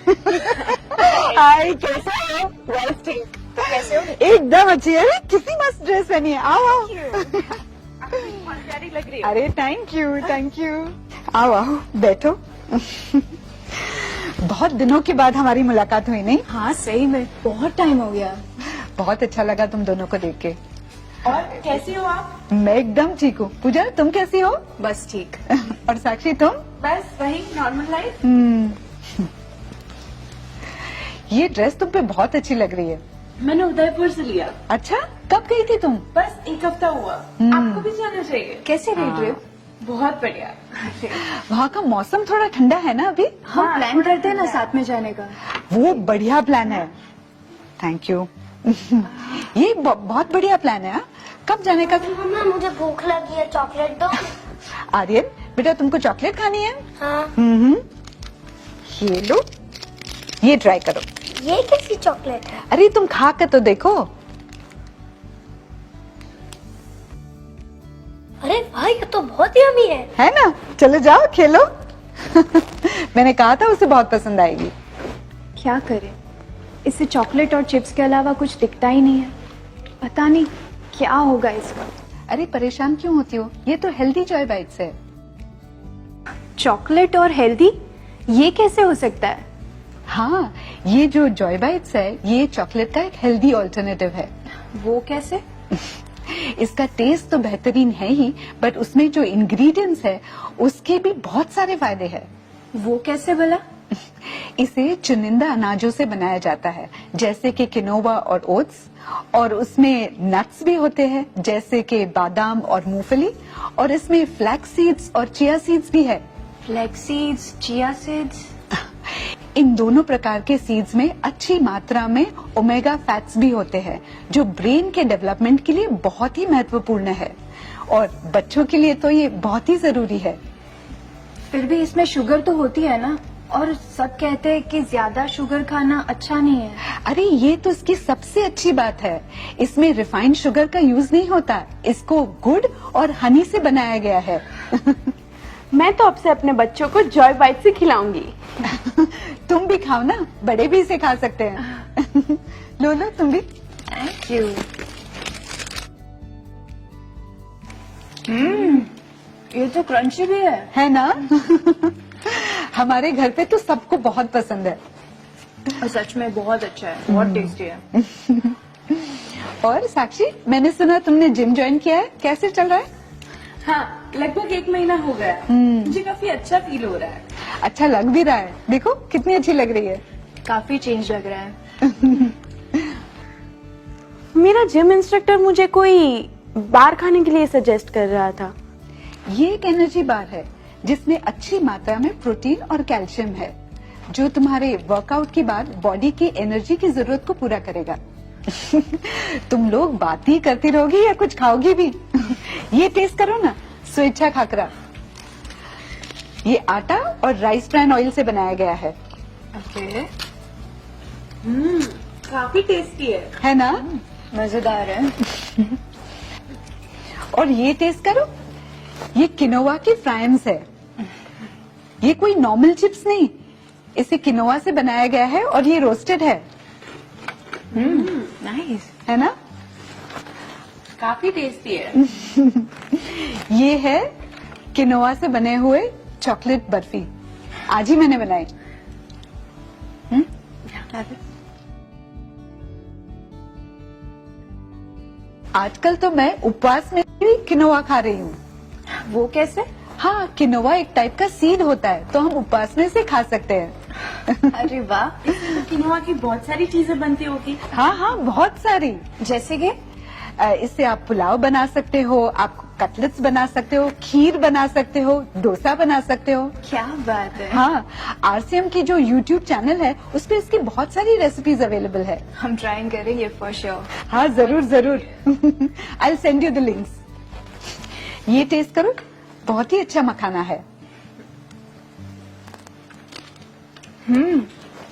हाय, कैसे हो? बस ठीक। तो कैसे हो? एकदम अच्छी है। अरे कितनी मस्त ड्रेस पहनी है। आओ आओ। बहुत प्यारी लग रही हो। अरे थैंक यू। आओ आओ, बैठो। बहुत दिनों के बाद हमारी मुलाकात हुई, नहीं? हाँ सही में बहुत टाइम हो गया। बहुत अच्छा लगा तुम दोनों को देख के। और कैसी हो आप? मैं एकदम ठीक हूँ। पूजा, तुम कैसी हो? बस ठीक। और साक्षी, तुम? बस वही नॉर्मल लाइफ। ये ड्रेस तुम पे बहुत अच्छी लग रही है। मैंने उदयपुर से लिया। अच्छा, कब गई थी तुम? बस एक हफ्ता हुआ। आपको भी जाना चाहिए। कैसी रही ट्रिप? बहुत बढ़िया। वहाँ का मौसम थोड़ा ठंडा है ना अभी? हम प्लान करते हैं ना साथ में जाने का। वो बढ़िया प्लान है। Thank you. ये बहुत बढ़िया प्लान है। हाँ? कब जाने का? मम्मा मुझे भूख लगी है, चॉकलेट दो। आर्यन बेटा, तुमको चॉकलेट खानी है? हाँ। ये लो, ये ट्राई करो। ये कैसी चॉकलेट है? अरे तुम खा कर तो देखो। अरे वाह, ये तो बहुत यम्मी है ना? चलो जाओ खेलो। मैंने कहा था उसे बहुत पसंद आएगी। क्या करें, इससे चॉकलेट और चिप्स के अलावा कुछ दिखता ही नहीं है। पता नहीं क्या होगा इसका। अरे परेशान क्यों होती हो? ये तो हेल्दी जॉय बाइट्स है। चॉकलेट और हेल्दी, ये कैसे हो सकता है? हाँ, ये जो जॉय बाइट्स है, ये चॉकलेट का एक हेल्दी ऑल्टरनेटिव है। वो कैसे? इसका टेस्ट तो बेहतरीन है ही, बट उसमें जो इंग्रेडिएंट्स है उसके भी बहुत सारे फायदे हैं। वो कैसे भला? इसे चुनिंदा अनाजों से बनाया जाता है, जैसे कि किनोवा और ओट्स, और उसमें नट्स भी होते हैं जैसे कि बादाम और मूंगफली, और इसमें फ्लैक्स सीड्स और चिया सीड्स भी है। Flax seeds, chia seeds. इन दोनों प्रकार के सीड्स में अच्छी मात्रा में ओमेगा फैट्स भी होते हैं, जो ब्रेन के डेवलपमेंट के लिए बहुत ही महत्वपूर्ण है, और बच्चों के लिए तो ये बहुत ही जरूरी है। फिर भी इसमें शुगर तो होती है ना, और सब कहते हैं कि ज्यादा शुगर खाना अच्छा नहीं है। अरे ये तो इसकी सबसे अच्छी बात है, इसमें रिफाइंड शुगर का यूज नहीं होता, इसको गुड़ और हनी से बनाया गया है। मैं तो अब से अपने बच्चों को जॉय बाइट से खिलाऊंगी। तुम भी खाओ ना, बड़े भी इसे खा सकते हैं। लो लो तुम भी। Thank you. ये तो क्रंची भी है ना? हमारे घर पे तो सबको बहुत पसंद है। और सच में बहुत अच्छा है, बहुत टेस्टी है। और साक्षी, मैंने सुना तुमने जिम ज्वाइन किया है, कैसे चल रहा है? हाँ, लगभग 1 महीना हो गया। मुझे काफी अच्छा फील हो रहा है। अच्छा लग भी रहा है, देखो कितनी अच्छी लग रही है। काफी चेंज लग रहा है। मेरा जिम इंस्ट्रक्टर मुझे कोई बार खाने के लिए सजेस्ट कर रहा था। ये एक एनर्जी बार है जिसमें अच्छी मात्रा में प्रोटीन और कैल्शियम है, जो तुम्हारे वर्कआउट के बाद बॉडी की एनर्जी की जरूरत को पूरा करेगा। तुम लोग बात ही करती रहोगी या कुछ खाओगी भी? ये टेस्ट करो ना, स्वेच्छा खाकरा। ये आटा और राइस ब्रान ऑयल से बनाया गया है। ओके। काफी टेस्टी है ना? मजेदार है। और ये टेस्ट करो, ये किनोवा की फ्राइम्स है। ये कोई नॉर्मल चिप्स नहीं, इसे किनोवा से बनाया गया है और ये रोस्टेड है। नाइस है ना? काफी टेस्टी है। ये है किनोवा से बने हुए चॉकलेट बर्फी, आज ही मैंने बनाई। आजकल तो मैं उपवास में भी किनोवा खा रही हूँ। वो कैसे? हाँ, किनोवा एक टाइप का सीड होता है, तो हम उपवास में से खा सकते हैं। अरे वाह, तो किनोवा की बहुत सारी चीजें बनती होगी। हाँ हाँ, बहुत सारी। जैसे कि इससे आप पुलाव बना सकते हो, आप कटलेट्स बना सकते हो, खीर बना सकते हो, डोसा बना सकते हो। क्या बात है। हाँ, आरसीएम की जो यूट्यूब चैनल है उस पे इसकी बहुत सारी रेसिपीज अवेलेबल है। हम ट्राइंग करेंगे फॉर श्योर। हाँ जरूर जरूर। I will send you the links. ये टेस्ट करो, बहुत ही अच्छा मखाना है।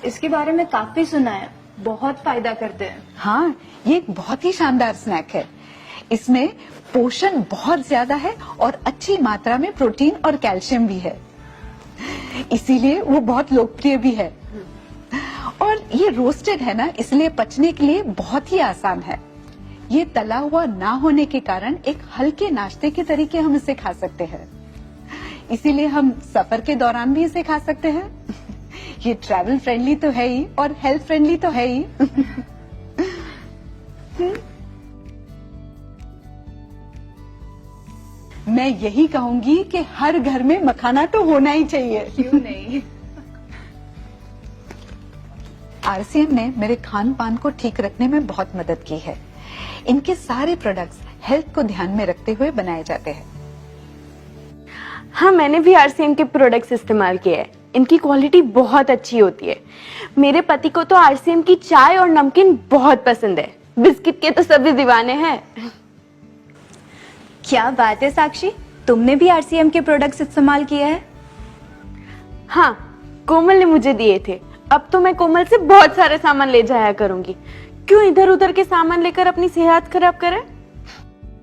इसके बारे में काफी सुना है, बहुत फायदा करते हैं। हाँ, ये एक बहुत ही शानदार स्नैक है। इसमें पोषण बहुत ज्यादा है और अच्छी मात्रा में प्रोटीन और कैल्शियम भी है, इसीलिए वो बहुत लोकप्रिय भी है। और ये रोस्टेड है ना, इसलिए पचने के लिए बहुत ही आसान है। ये तला हुआ ना होने के कारण एक हल्के नाश्ते के तरीके हम इसे खा सकते हैं, इसीलिए हम सफर के दौरान भी इसे खा सकते हैं। ये ट्रैवल फ्रेंडली तो है ही और हेल्थ फ्रेंडली तो है ही। मैं यही कहूंगी कि हर घर में मखाना तो होना ही चाहिए। क्यों नहीं? आरसीएम ने मेरे खान पान को ठीक रखने में बहुत मदद की है। इनके सारे प्रोडक्ट्स हेल्थ को ध्यान में रखते हुए बनाए जाते हैं। हाँ, मैंने भी आरसीएम के प्रोडक्ट्स इस्तेमाल किए हैं। इनकी क्वालिटी बहुत अच्छी होती है। मेरे पति को तो आरसीएम की चाय और नमकीन बहुत पसंद है। बिस्किट के तो सभी दीवाने हैं। क्या बात है साक्षी, तुमने भी आरसीएम के प्रोडक्ट्स इस्तेमाल किए हैं? हाँ, कोमल ने मुझे दिए थे। अब तो मैं कोमल से बहुत सारे सामान ले जाया करूंगी। क्यों इधर उधर के सामान लेकर अपनी सेहत खराब करें?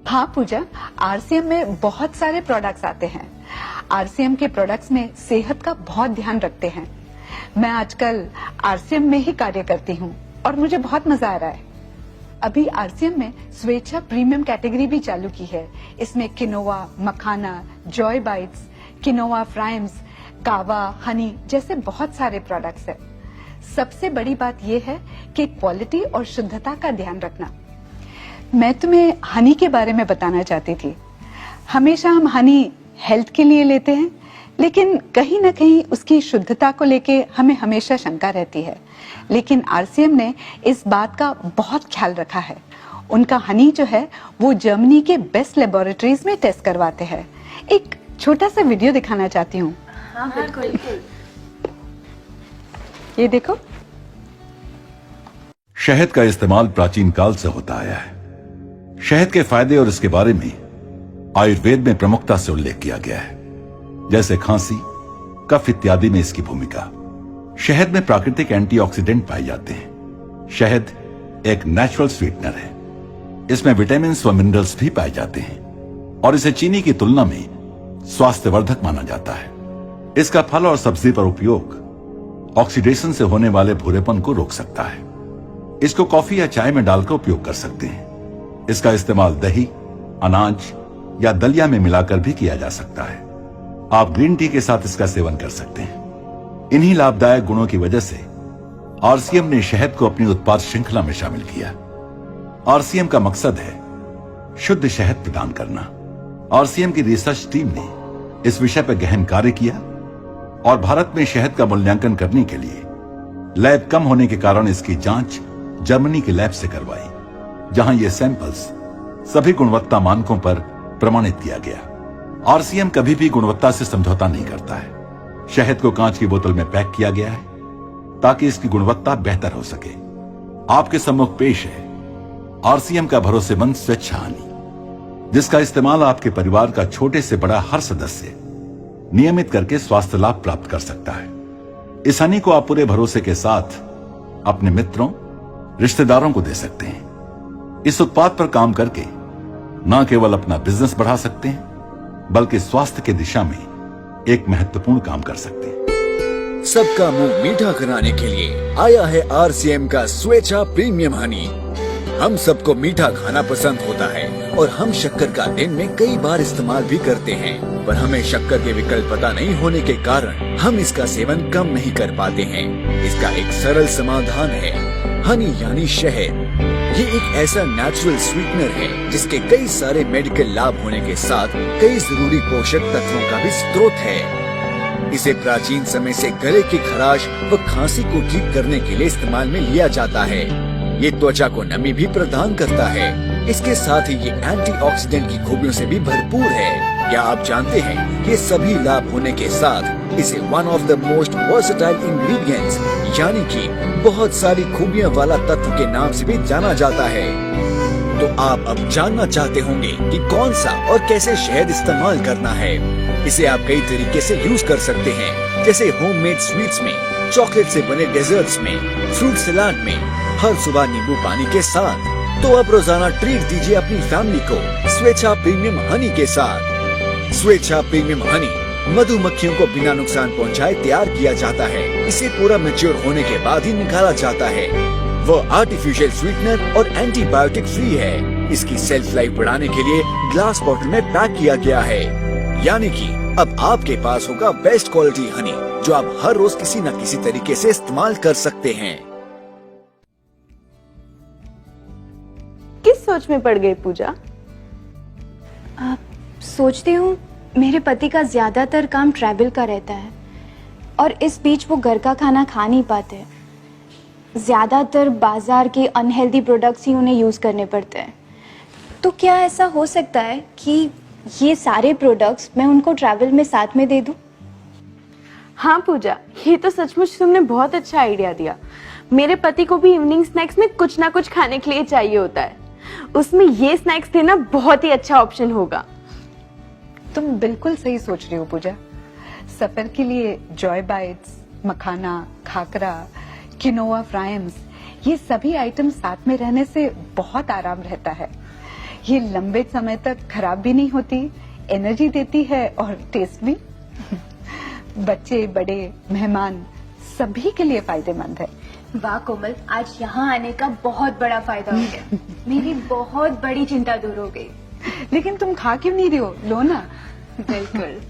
हाँ पूजा, आरसीएम में बहुत सारे प्रोडक्ट्स आते हैं। आरसीएम के प्रोडक्ट्स में सेहत का बहुत ध्यान रखते हैं। मैं आजकल आरसीएम में ही कार्य करती हूँ और मुझे बहुत मजा आ रहा है। अभी आरसीएम में स्वेच्छा प्रीमियम कैटेगरी भी चालू की है। इसमें किनोवा, मखाना, जॉय बाइट्स, किनोवा फ्राइम्स, कावा, हनी जैसे बहुत सारे प्रोडक्ट्स हैं। सबसे बड़ी बात यह है कि क्वालिटी और शुद्धता का ध्यान रखना। मैं तुम्हें हनी के बारे में बताना चाहती थी। हमेशा हम हनी हेल्थ के लिए लेते हैं, लेकिन कहीं ना कहीं उसकी शुद्धता को लेके हमें हमेशा शंका रहती है। लेकिन आरसीएम ने इस बात का बहुत ख्याल रखा है। उनका हनी जो है वो जर्मनी के बेस्ट लेबोरेटरीज में टेस्ट करवाते हैं। एक छोटा सा वीडियो दिखाना चाहती हूँ। हाँ बिल्कुल। ये देखो। शहद का इस्तेमाल प्राचीन काल से होता आया है। शहद के फायदे और इसके बारे में आयुर्वेद में प्रमुखता से उल्लेख किया गया है, जैसे खांसी, कफ इत्यादि में इसकी भूमिका। शहद में प्राकृतिक एंटीऑक्सीडेंट पाए जाते हैं। शहद एक नेचुरल स्वीटनर है। इसमें विटामिन व मिनरल्स भी पाए जाते हैं और इसे चीनी की तुलना में स्वास्थ्यवर्धक माना जाता है। इसका फल और सब्जी पर उपयोग ऑक्सीडेशन से होने वाले भूरेपन को रोक सकता है। इसको कॉफी या चाय में डालकर उपयोग कर सकते हैं। इसका इस्तेमाल दही, अनाज या दलिया में मिलाकर भी किया जा सकता है। आप ग्रीन टी के साथ इसका सेवन कर सकते हैं। इन्हीं लाभदायक गुणों की वजह से आरसीएम ने शहद को अपनी उत्पाद श्रृंखला में शामिल किया। आरसीएम का मकसद है शुद्ध शहद प्रदान करना। आरसीएम की रिसर्च टीम ने इस विषय पर गहन कार्य किया और भारत में शहद का मूल्यांकन करने के लिए लैब कम होने के कारण इसकी जांच जर्मनी की लैब से करवाई, जहां ये सैंपल्स सभी गुणवत्ता मानकों पर प्रमाणित किया गया। आरसीएम कभी भी गुणवत्ता से समझौता नहीं करता है। शहद को कांच की बोतल में पैक किया गया है ताकि इसकी गुणवत्ता बेहतर हो सके। आपके सम्मुख पेश है आरसीएम का भरोसेमंद स्वेच्छा हनी, जिसका इस्तेमाल आपके परिवार का छोटे से बड़ा हर सदस्य नियमित करके स्वास्थ्य लाभ प्राप्त कर सकता है। इस हनी को आप पूरे भरोसे के साथ अपने मित्रों, रिश्तेदारों को दे सकते हैं। इस उत्पाद पर काम करके न केवल अपना बिजनेस बढ़ा सकते हैं, बल्कि स्वास्थ्य की दिशा में एक महत्वपूर्ण काम कर सकते हैं। सबका मुंह मीठा कराने के लिए आया है आरसीएम का स्वेच्छा प्रीमियम हनी। हम सबको मीठा खाना पसंद होता है और हम शक्कर का दिन में कई बार इस्तेमाल भी करते हैं, पर हमें शक्कर के विकल्प पता नहीं होने के कारण हम इसका सेवन कम नहीं कर पाते हैं। इसका एक सरल समाधान है हनी यानी शहद। ये एक ऐसा नेचुरल स्वीटनर है जिसके कई सारे मेडिकल लाभ होने के साथ कई जरूरी पोषक तत्वों का भी स्रोत है। इसे प्राचीन समय से गले की खराश व खांसी को ठीक करने के लिए इस्तेमाल में लिया जाता है। ये त्वचा को नमी भी प्रदान करता है। इसके साथ ही ये एंटीऑक्सीडेंट की खूबियों से भी भरपूर है। क्या आप जानते हैं ये सभी लाभ होने के साथ इसे one of the most versatile ingredients यानी कि बहुत सारी खूबियों वाला तत्व के नाम से भी जाना जाता है। तो आप अब जानना चाहते होंगे कि कौन सा और कैसे शहद इस्तेमाल करना है। इसे आप कई तरीके से यूज कर सकते हैं, जैसे होममेड स्वीट्स में, चॉकलेट से बने डेजर्ट्स में, फ्रूट सलाद में, हर सुबह नींबू पानी के साथ। तो अब रोजाना ट्रीट दीजिए अपनी फैमिली को स्वेच्छा प्रीमियम हनी के साथ। स्वेच्छा प्रीमियम हनी मधुमक्खियों को बिना नुकसान पहुंचाए तैयार किया जाता है। इसे पूरा मैच्योर होने के बाद ही निकाला जाता है। वो आर्टिफिशियल स्वीटनर और एंटीबायोटिक फ्री है। इसकी सेल्फ लाइफ बढ़ाने के लिए ग्लास बॉटल में पैक किया गया है। यानी कि अब आपके पास होगा बेस्ट क्वालिटी हनी, जो आप हर रोज किसी न किसी तरीके से इस्तेमाल कर सकते हैं। किस सोच में पड़ गई पूजा? सोचती हूँ मेरे पति का ज्यादातर काम ट्रैवल का रहता है और इस बीच वो घर का खाना खा नहीं पाते। ज्यादातर बाजार के अनहेल्दी प्रोडक्ट्स ही उन्हें यूज करने पड़ते हैं। तो क्या ऐसा हो सकता है कि ये सारे प्रोडक्ट्स मैं उनको ट्रैवल में साथ में दे दूं? हाँ पूजा, ये तो सचमुच तुमने बहुत अच्छा आइडिया दिया। मेरे पति को भी इवनिंग स्नैक्स में कुछ ना कुछ खाने के लिए चाहिए होता है। उसमें ये स्नैक्स देना बहुत ही अच्छा ऑप्शन होगा। तुम बिल्कुल सही सोच रही हो पूजा। सफर के लिए जॉय बाइट्स, मखाना, खाकरा, किनोआ फ्राइम्स, ये सभी आइटम साथ में रहने से बहुत आराम रहता है। ये लंबे समय तक खराब भी नहीं होती, एनर्जी देती है और टेस्ट भी। बच्चे, बड़े, मेहमान सभी के लिए फायदेमंद है। वाह कोमल, आज यहाँ आने का बहुत बड़ा फायदा हो गया। मेरी बहुत बड़ी चिंता दूर हो गई। लेकिन तुम खा क्यों नहीं रही हो? लो ना। बिल्कुल।